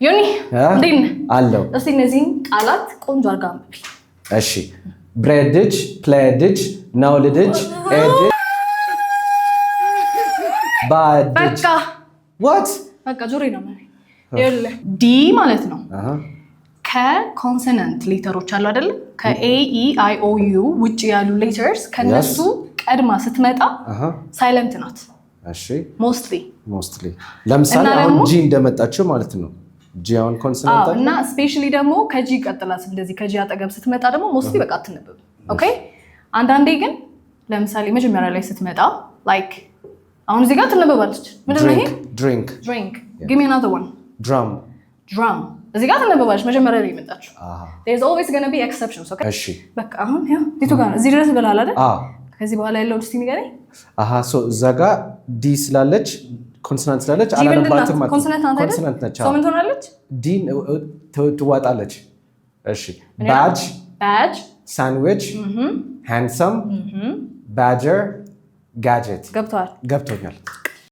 ዮኒ እንዴት ነህ? አለው። እስቲ እነዚህን ቃላት ቆንጆ አድርጋ አንብቢ። እሺ ብሬድጅ፣ ፕሌድጅ፣ ናውልድጅ፣ ኤድጅ፣ ባድጅ። ዋት በቃ ጆሮዬ ነው ማለት ይኸውልህ፣ ዲ ማለት ነው ከኮንሶናንት ሌተሮች አሉ አይደል? ከኤ ኢ አይ ኦ ዩ ውጪ ያሉ ሌተርስ ከነሱ ቀድማ ስትመጣ ሳይለንት ናት። እሺ ሞስትሊ ለምሳሌ አሁን ጂ እንደመጣችው ማለት ነው። ጂ አሁን ኮንሶናንት እና ስፔሻሊ ደግሞ ከጂ ቀጥላ እንደዚህ ከጂ አጠገብ ስትመጣ ደግሞ ሞስትሊ በቃ አትነበብም። ኦኬ አንዳንዴ ግን ለምሳሌ መጀመሪያ ላይ ስትመጣ ላይክ አሁን እዚህ ጋር ትነበባለች። ምንድነው ይሄ? ድሪንክ give me another one drum እዚህ ጋር ትነበባለች መጀመሪያ ላይ የመጣችው። there's always going to be exceptions okay እሺ በቃ አሁን ያው ዲቱ ጋር እዚህ ድረስ ብለሃል አይደል? ከዚህ በኋላ ያለውን እስቲ ንገረኝ። ሶ እዛ ጋር ዲ ስላለች ኮንሶናንት ስላለች አላነባትም ማለት ኮንሶናንት ነች። ምን ትሆናለች? ዲ ትዋጣለች። እሺ ባጅ ሳንድዊች ሃንድሰም ባጀር ጋጀት ገብቶኛል።